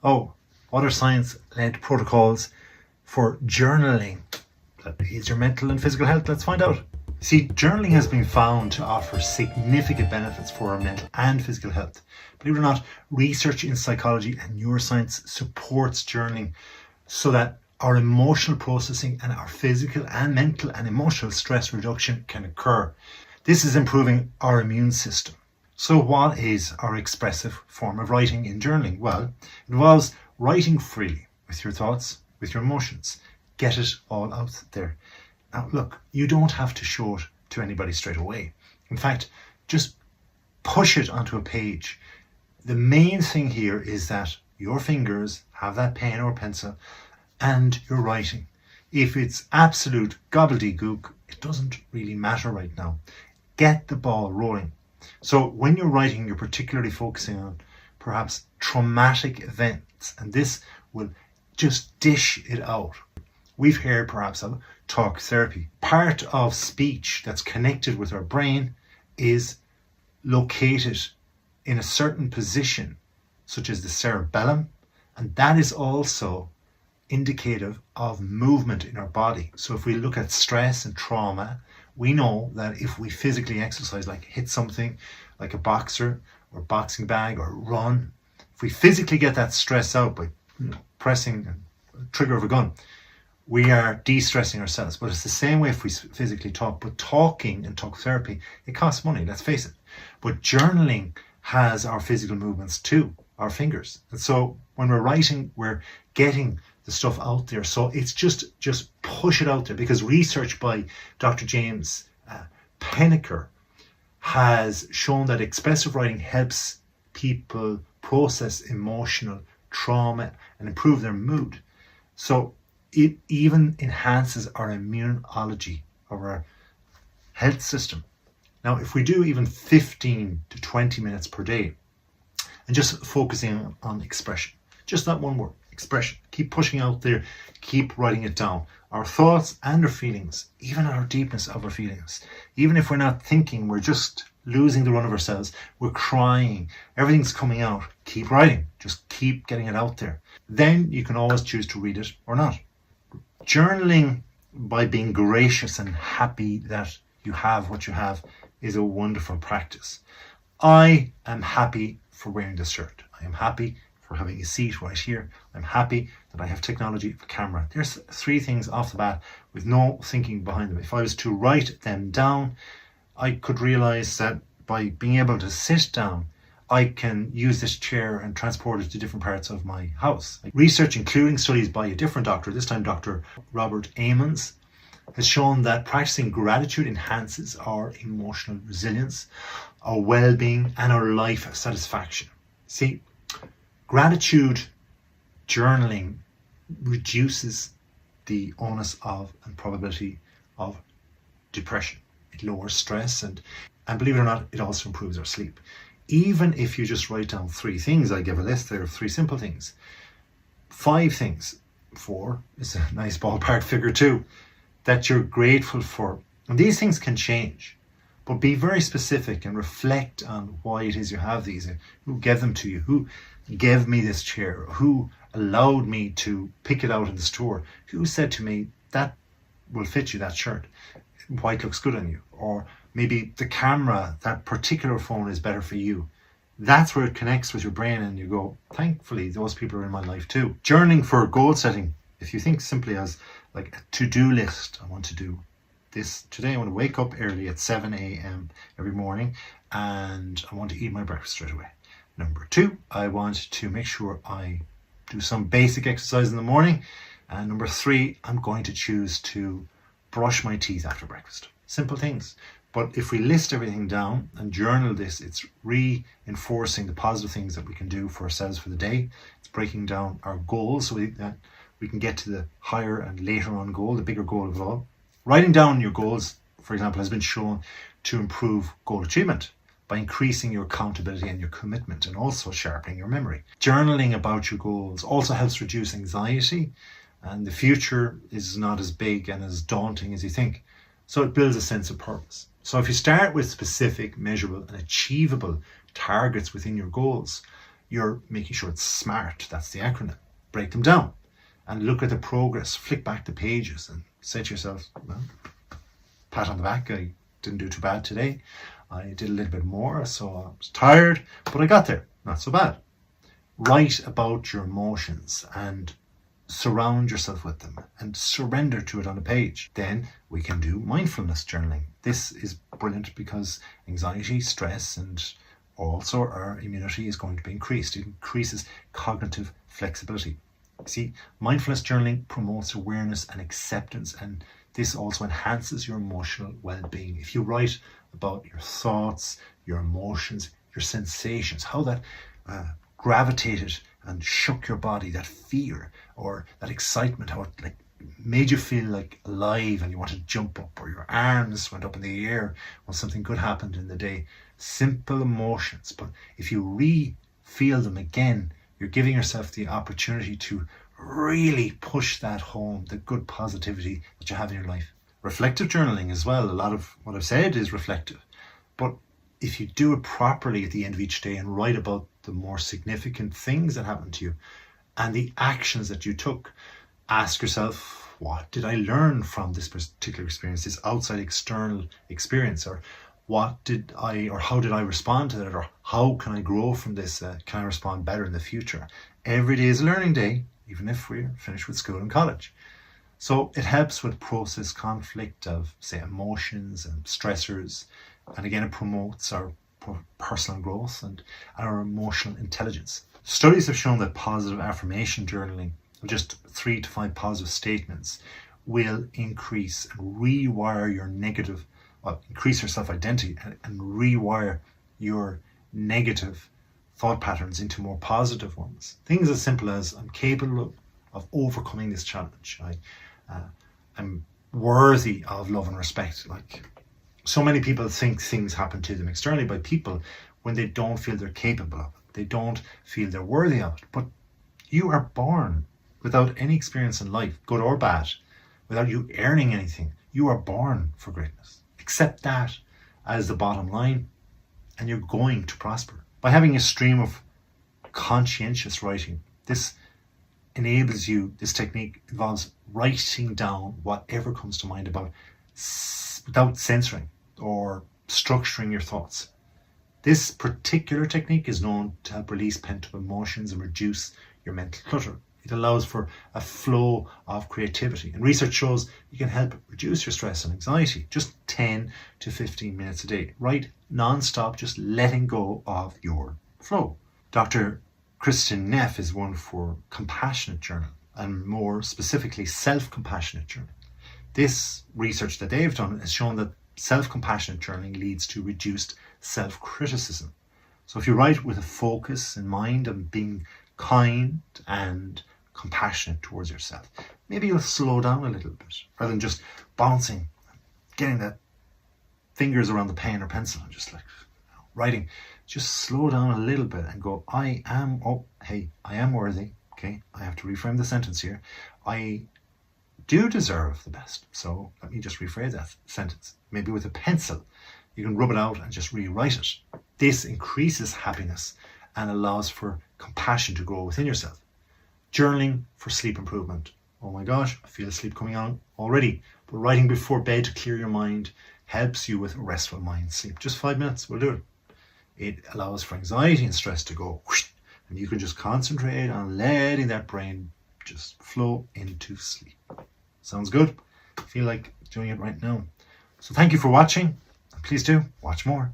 Oh, what are science-led protocols for journaling that aids your mental and physical health? Let's find out. See, journaling has been found to offer significant benefits for our mental and physical health. Believe it or not, research in psychology and neuroscience supports journaling so that our emotional processing and our physical and mental and emotional stress reduction can occur. This is improving our immune system. So what is our expressive form of writing in journaling? Well, it involves writing freely with your thoughts, with your emotions. Get it all out there. Now look, you don't have to show it to anybody straight away. In fact, just push it onto a page. The main thing here is that your fingers have that pen or pencil and you're writing. If it's absolute gobbledygook, it doesn't really matter right now. Get the ball rolling. So when you're writing, you're particularly focusing on perhaps traumatic events, and this will just dish it out. We've heard perhaps of talk therapy. Part of speech that's connected with our brain is located in a certain position, such as the cerebellum, and that is also indicative of movement in our body. So if we look at stress and trauma, we know that if we physically exercise, like hit something like a boxer or boxing bag or run, if we physically get that stress out by pressing the trigger of a gun, we are de-stressing ourselves. But it's the same way if we physically talk. But talking and talk therapy, it costs money, let's face it. But journaling has our physical movements too, our fingers. And so when we're writing, we're getting the stuff out there. So it's just push it out there, because research by Dr. James Penneker has shown that expressive writing helps people process emotional trauma and improve their mood. So it even enhances our immunology of our health system. Now, if we do even 15 to 20 minutes per day and just focusing on expression, just that one word, expression, keep pushing out there, keep writing it down. Our thoughts and our feelings, even our deepness of our feelings, even if we're not thinking, we're just losing the run of ourselves, we're crying, everything's coming out, keep writing, just keep getting it out there. Then you can always choose to read it or not. Journaling by being gracious and happy that you have what you have is a wonderful practice. I am happy for wearing this shirt. I am happy for having a seat right here. I'm happy that I have technology for camera. There's 3 things off the bat with no thinking behind them. If I was to write them down, I could realize that by being able to sit down, I can use this chair and transport it to different parts of my house. Research, including studies by a different doctor, this time Dr. Robert Amons, has shown that practicing gratitude enhances our emotional resilience, our well-being, and our life satisfaction. See, gratitude journaling reduces the onus of and probability of depression. It lowers stress and believe it or not, it also improves our sleep. Even if you just write down 3 things, I give a list there of 3 simple things. 5 things, 4 is a nice ballpark figure too, that you're grateful for. And these things can change, but be very specific and reflect on why it is you have these, and who gave them to you, who gave me this chair, who allowed me to pick it out in the store, who said to me that will fit you, that shirt, white looks good on you, or maybe the camera, that particular phone is better for you. That's where it connects with your brain and you go, thankfully those people are in my life too. Journaling for goal setting, if you think simply as like a to-do list, I want to do this today. I want to wake up early at 7 a.m. every morning and I want to eat my breakfast straight away. Number 2, I want to make sure I do some basic exercise in the morning. And number 3, I'm going to choose to brush my teeth after breakfast. Simple things. But if we list everything down and journal this, it's reinforcing the positive things that we can do for ourselves for the day. It's breaking down our goals so that we can get to the higher and later on goal, the bigger goal of it all. Writing down your goals, for example, has been shown to improve goal achievement by increasing your accountability and your commitment, and also sharpening your memory. Journaling about your goals also helps reduce anxiety, and the future is not as big and as daunting as you think. So it builds a sense of purpose. So if you start with specific, measurable and achievable targets within your goals, You're making sure it's SMART. That's the acronym. Break them down and look at the progress. Flick back the pages and say to yourself, well, pat on the back, I didn't do too bad today. I did a little bit more, so I was tired, but I got there. Not so bad. Write about your emotions and surround yourself with them and surrender to it on a page. Then we can do mindfulness journaling. This is brilliant because anxiety, stress, and also our immunity is going to be increased. It increases cognitive flexibility. See, mindfulness journaling promotes awareness and acceptance, and this also enhances your emotional well-being. If you write about your thoughts, your emotions, your sensations, how that gravitated and shook your body, that fear or that excitement, how it made you feel alive and you want to jump up, or your arms went up in the air when something good happened in the day. Simple emotions, but if you re-feel them again, you're giving yourself the opportunity to really push that home, the good positivity that you have in your life. Reflective journaling as well. A lot of what I've said is reflective, but if you do it properly at the end of each day and write about the more significant things that happened to you and the actions that you took, ask yourself, what did I learn from this particular experience, this outside external experience, or how did I respond to that, or how can I grow from this? Can I respond better in the future? Every day is a learning day, even if we're finished with school and college. So it helps with process conflict of, say, emotions and stressors. And again, it promotes our personal growth and our emotional intelligence. Studies have shown that positive affirmation journaling, just 3 to 5 positive statements, will increase and rewire your increase your self-identity and rewire your negative thought patterns into more positive ones. Things as simple as, I'm capable of overcoming this challenge. I'm worthy of love and respect. So many people think things happen to them externally by people when they don't feel they're capable of it. They don't feel they're worthy of it. But you are born without any experience in life, good or bad, without you earning anything. You are born for greatness. Accept that as the bottom line, and you're going to prosper. By having a stream of conscientious writing, this technique involves writing down whatever comes to mind without censoring or structuring your thoughts. This particular technique is known to help release pent-up emotions and reduce your mental clutter. It allows for a flow of creativity, and research shows you can help reduce your stress and anxiety. Just 10 to 15 minutes a day. Write non-stop, just letting go of your flow. Dr. Kristin Neff is one for compassionate journal, and more specifically self-compassionate journal. This research that they've done has shown that self-compassionate journaling leads to reduced self-criticism. So if you write with a focus in mind of being kind and compassionate towards yourself, maybe you'll slow down a little bit rather than just bouncing, getting the fingers around the pen or pencil and just writing. Just slow down a little bit and go, I am worthy. Okay, I have to reframe the sentence here. I do deserve the best. So let me just rephrase that sentence. Maybe with a pencil, you can rub it out and just rewrite it. This increases happiness and allows for compassion to grow within yourself. Journaling for sleep improvement. Oh my gosh, I feel sleep coming on already. But writing before bed to clear your mind helps you with a restful mind sleep. Just 5 minutes, we'll do it. It allows for anxiety and stress to go whoosh, and you can just concentrate on letting that brain just flow into sleep. Sounds good? I feel like doing it right now. So thank you for watching. Please do watch more.